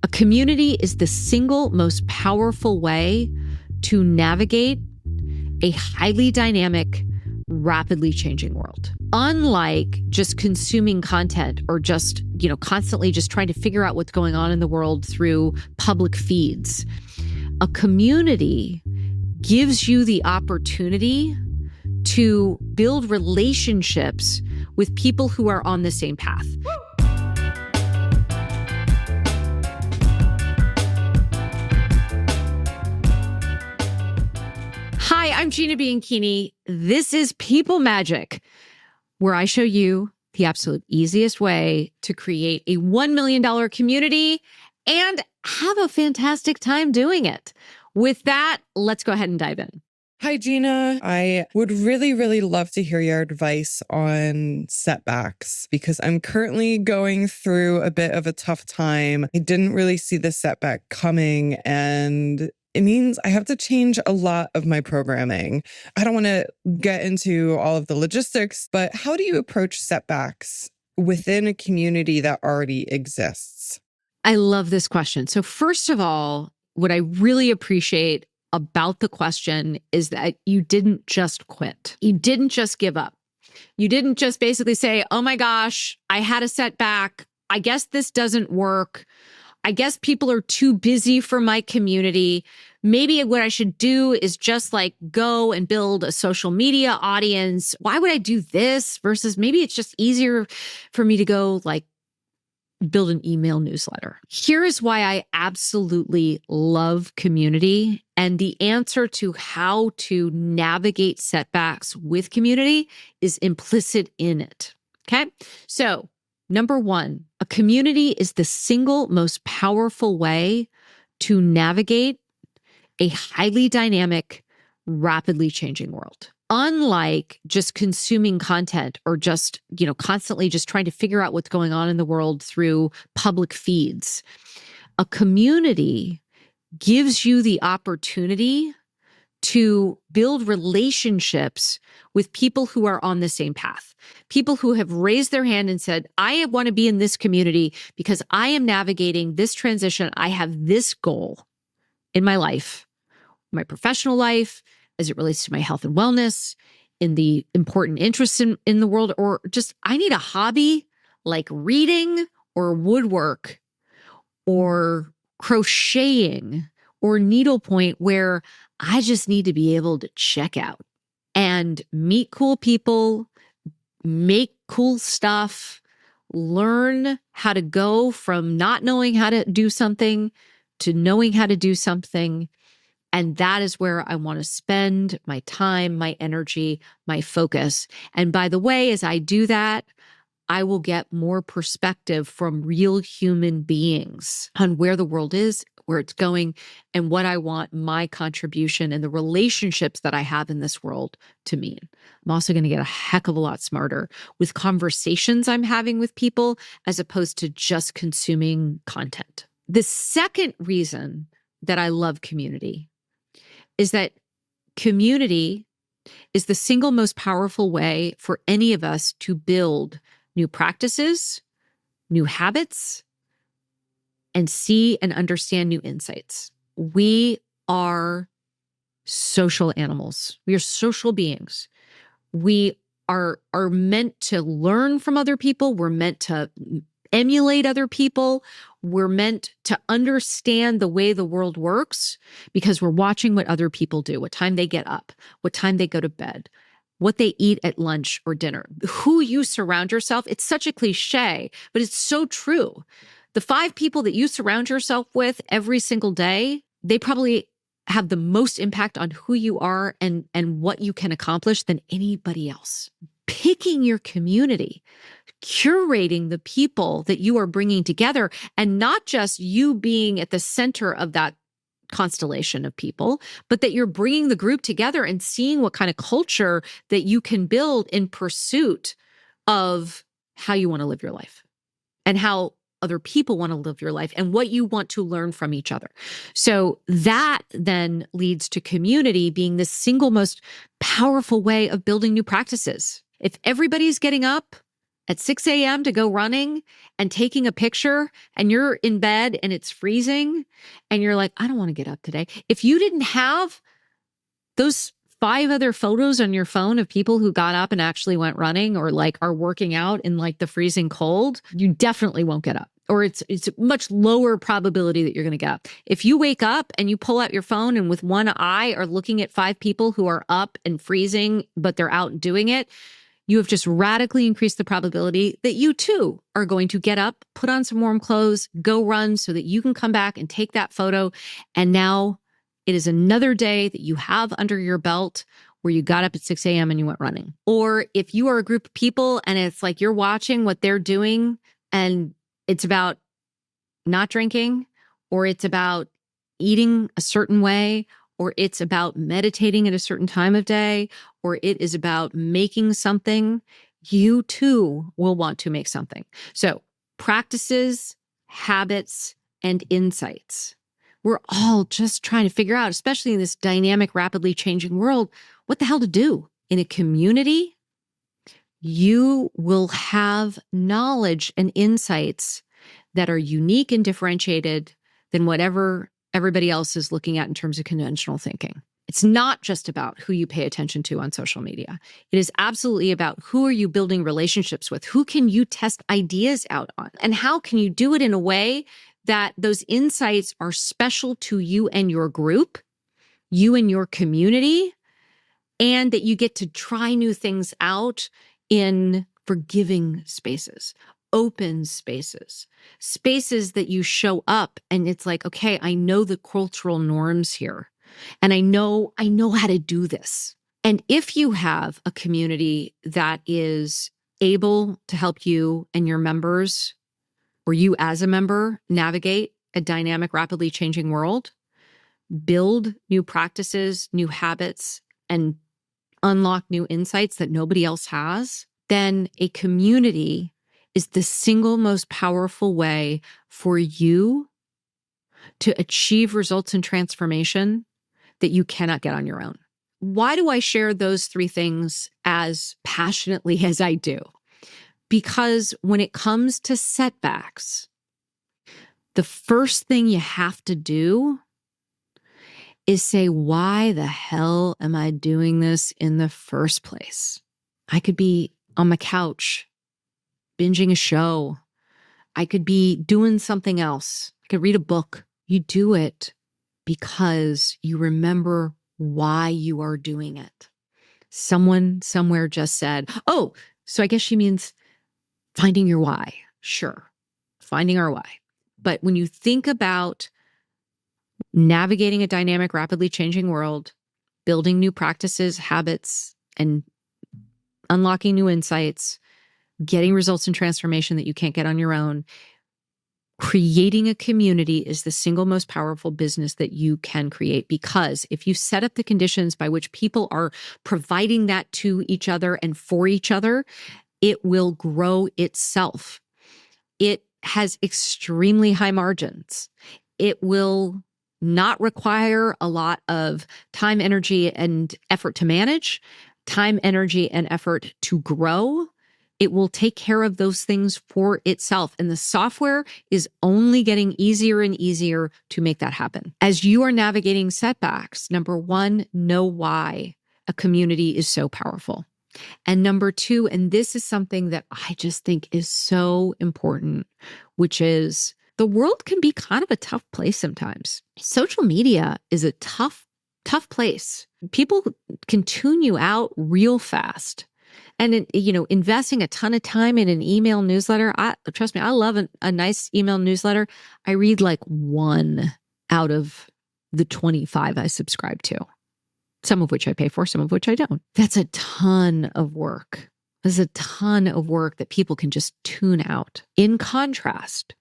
A community is the single most powerful way to navigate a highly dynamic, rapidly changing world. Unlike just consuming content or just, constantly just trying to figure out what's going on in the world through public feeds, a community gives you the opportunity to build relationships with people who are on the same path. Hi, I'm Gina Bianchini. This is People Magic, where I show you the absolute easiest way to create a $1 million community and have a fantastic time doing it. With that, let's go ahead and dive in. Hi, Gina. I would really love to hear your advice on setbacks because I'm currently going through a bit of a tough time. I didn't really see the setback coming, and it means I have to change a lot of my programming. I don't want to get into all of the logistics, but how do you approach setbacks within a community that already exists? I love this question. So first of all, what I really appreciate about the question is that you didn't just quit. You didn't just give up. You didn't just basically say, oh my gosh, I had a setback. I guess this doesn't work. I guess people are too busy for my community. Maybe what I should do is just go and build a social media audience. Why would I do this versus maybe it's just easier for me to go build an email newsletter. Here is why I absolutely love community. And the answer to how to navigate setbacks with community is implicit in it. Okay. So number one, a community is the single most powerful way to navigate a highly dynamic, rapidly changing world. Unlike just consuming content or just, constantly just trying to figure out what's going on in the world through public feeds, a community gives you the opportunity to build relationships with people who are on the same path, people who have raised their hand and said, I want to be in this community because I am navigating this transition. I have this goal in my life, my professional life, as it relates to my health and wellness, in the important interests in the world, or just I need a hobby like reading or woodwork or crocheting or needlepoint where I just need to be able to check out and meet cool people, make cool stuff, learn how to go from not knowing how to do something to knowing how to do something. And that is where I want to spend my time, my energy, my focus. And by the way, as I do that, I will get more perspective from real human beings on where the world is, where it's going, and what I want my contribution and the relationships that I have in this world to mean. I'm also going to get a heck of a lot smarter with conversations I'm having with people as opposed to just consuming content. The second reason that I love community is that community is the single most powerful way for any of us to build new practices, new habits, and see and understand new insights. We are social animals. We are social beings. We are meant to learn from other people. We're meant to emulate other people. We're meant to understand the way the world works because we're watching what other people do, what time they get up, what time they go to bed, what they eat at lunch or dinner, who you surround yourself. It's such a cliche, but it's so true. The 5 people that you surround yourself with every single day, they probably have the most impact on who you are and what you can accomplish than anybody else. Picking your community, curating the people that you are bringing together, and not just you being at the center of that constellation of people, but that you're bringing the group together and seeing what kind of culture that you can build in pursuit of how you want to live your life and how other people want to live your life and what you want to learn from each other. So that then leads to community being the single most powerful way of building new practices. If everybody's getting up at 6 a.m. to go running and taking a picture, and you're in bed and it's freezing and you're like, I don't want to get up today. If you didn't have those 5 other photos on your phone of people who got up and actually went running or like are working out in like the freezing cold, you definitely won't get up. Or it's a much lower probability that you're going to get up. If you wake up and you pull out your phone and with one eye are looking at 5 people who are up and freezing, but they're out doing it, you have just radically increased the probability that you too are going to get up, put on some warm clothes, go run so that you can come back and take that photo. And now it is another day that you have under your belt where you got up at 6 a.m. and you went running. Or if you are a group of people and it's like you're watching what they're doing and it's about not drinking, or it's about eating a certain way, or it's about meditating at a certain time of day, or it is about making something, you too will want to make something. So practices, habits, and insights. We're all just trying to figure out, especially in this dynamic, rapidly changing world, what the hell to do. In a community, you will have knowledge and insights that are unique and differentiated than whatever everybody else is looking at in terms of conventional thinking. It's not just about who you pay attention to on social media. It is absolutely about who are you building relationships with? Who can you test ideas out on? And how can you do it in a way that those insights are special to you and your group, you and your community, and that you get to try new things out in forgiving spaces, open spaces, spaces that you show up and it's like, okay, I know the cultural norms here and I know how to do this. And if you have a community that is able to help you and your members, or you as a member, navigate a dynamic, rapidly changing world, build new practices, new habits, and unlock new insights that nobody else has, then a community is the single most powerful way for you to achieve results and transformation that you cannot get on your own. Why do I share those 3 things as passionately as I do? Because when it comes to setbacks, the first thing you have to do is say, why the hell am I doing this in the first place? I could be on my couch, binging a show. I could be doing something else. I could read a book. You do it because you remember why you are doing it. Someone somewhere just said, oh, so I guess she means finding your why. Sure, finding our why. But when you think about navigating a dynamic, rapidly changing world, building new practices, habits, and unlocking new insights, getting results and transformation that you can't get on your own, creating a community is the single most powerful business that you can create. Because if you set up the conditions by which people are providing that to each other and for each other, it will grow itself. It has extremely high margins. It will not require a lot of time, energy, and effort to manage, time, energy, and effort to grow. It will take care of those things for itself. And the software is only getting easier and easier to make that happen. As you are navigating setbacks, number 1, know why a community is so powerful. And number 2, and this is something that I just think is so important, which is the world can be kind of a tough place sometimes. Social media is a tough place. People can tune you out real fast. And investing a ton of time in an email newsletter, trust me, I love a nice email newsletter. I read like 1 out of the 25 I subscribe to, some of which I pay for, some of which I don't. That's a ton of work. There's a ton of work that people can just tune out. In contrast,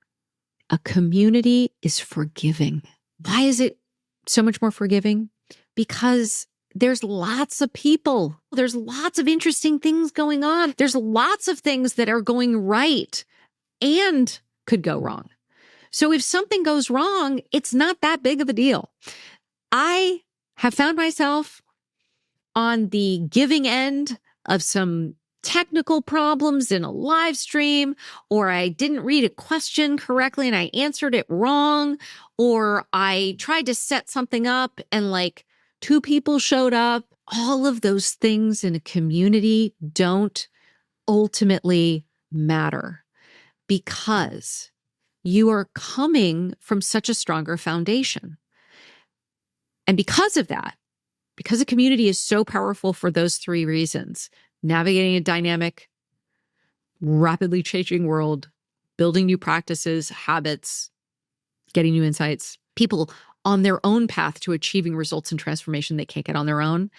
a community is forgiving. Why is it so much more forgiving? Because there's lots of people. There's lots of interesting things going on. There's lots of things that are going right and could go wrong. So if something goes wrong, it's not that big of a deal. I have found myself on the giving end of some technical problems in a live stream, or I didn't read a question correctly and I answered it wrong, or I tried to set something up and like 2 people showed up. All of those things in a community don't ultimately matter because you are coming from such a stronger foundation. And because of that, because a community is so powerful for those 3 reasons, navigating a dynamic, rapidly changing world, building new practices, habits, getting new insights, people on their own path to achieving results and transformation they can't get on their own,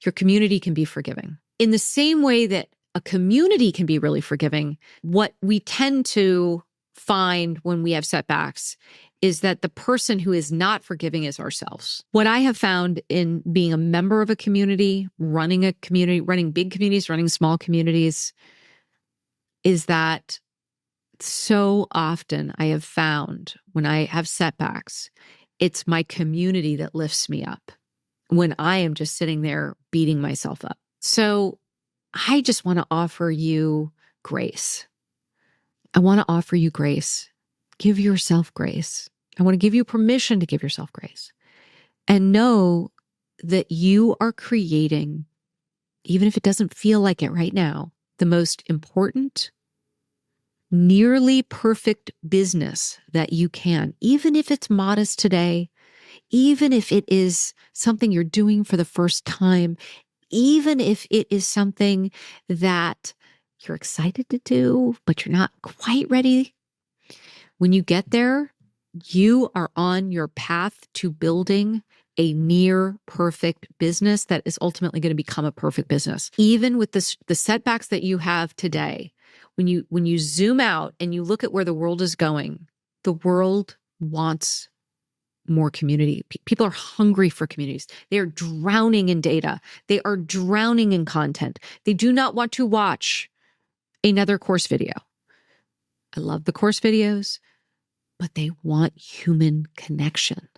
your community can be forgiving. In the same way that a community can be really forgiving, what we tend to find when we have setbacks is that the person who is not forgiving is ourselves. What I have found in being a member of a community, running big communities, running small communities, is that so often I have found when I have setbacks, it's my community that lifts me up when I am just sitting there beating myself up. So I just want to offer you grace. I want to offer you grace. Give yourself grace. I want to give you permission to give yourself grace. And know that you are creating, even if it doesn't feel like it right now, the most important, nearly perfect business that you can, even if it's modest today, even if it is something you're doing for the first time, even if it is something that you're excited to do, but you're not quite ready. When you get there, you are on your path to building a near perfect business that is ultimately going to become a perfect business. Even with the setbacks that you have today, when you zoom out and you look at where the world is going, the world wants more community. People are hungry for communities. They are drowning in data. They are drowning in content. They do not want to watch another course video. I love the course videos, but they want human connection.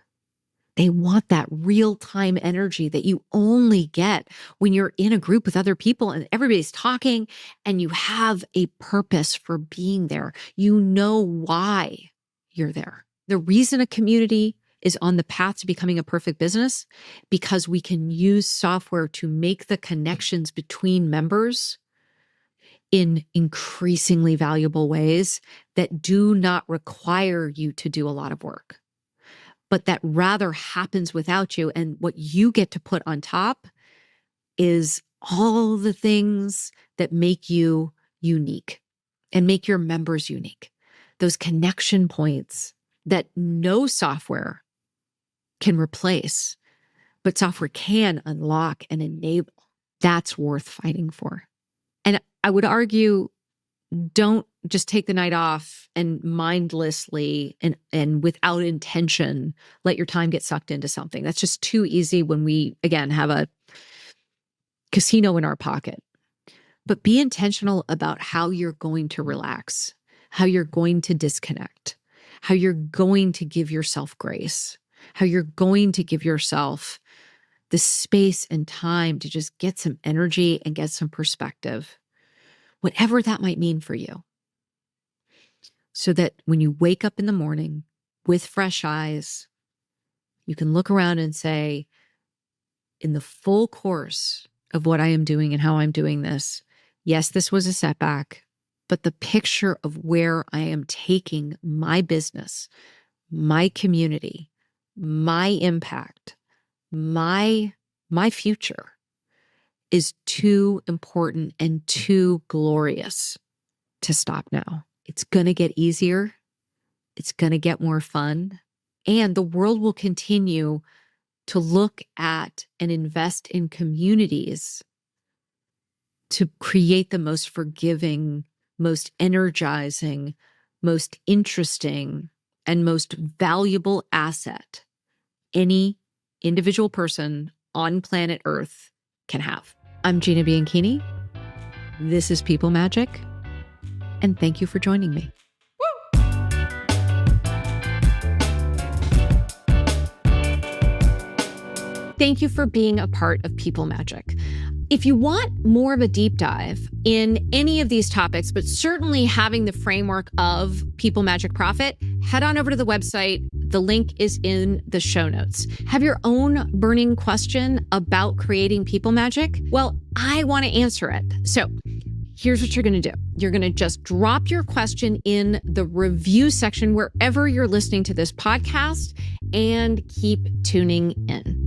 They want that real-time energy that you only get when you're in a group with other people and everybody's talking and you have a purpose for being there. You know why you're there. The reason a community is on the path to becoming a perfect business, because we can use software to make the connections between members in increasingly valuable ways that do not require you to do a lot of work, but that rather happens without you. And what you get to put on top is all the things that make you unique and make your members unique. Those connection points that no software can replace, but software can unlock and enable. That's worth fighting for. And I would argue, don't just take the night off and mindlessly and without intention, let your time get sucked into something. That's just too easy when we, again, have a casino in our pocket. But be intentional about how you're going to relax, how you're going to disconnect, how you're going to give yourself grace, how you're going to give yourself the space and time to just get some energy and get some perspective, whatever that might mean for you. So that when you wake up in the morning with fresh eyes, you can look around and say, in the full course of what I am doing and how I'm doing this, yes, this was a setback, but the picture of where I am taking my business, my community, my impact, my future is too important and too glorious to stop now. It's going to get easier. It's going to get more fun. And the world will continue to look at and invest in communities to create the most forgiving, most energizing, most interesting, and most valuable asset any individual person on planet Earth can have. I'm Gina Bianchini. This is People Magic. And thank you for joining me. Thank you for being a part of People Magic. If you want more of a deep dive in any of these topics, but certainly having the framework of People Magic Profit, head on over to the website. The link is in the show notes. Have your own burning question about creating people magic? Well, I want to answer it. So here's what you're going to do. You're going to just drop your question in the review section wherever you're listening to this podcast and keep tuning in.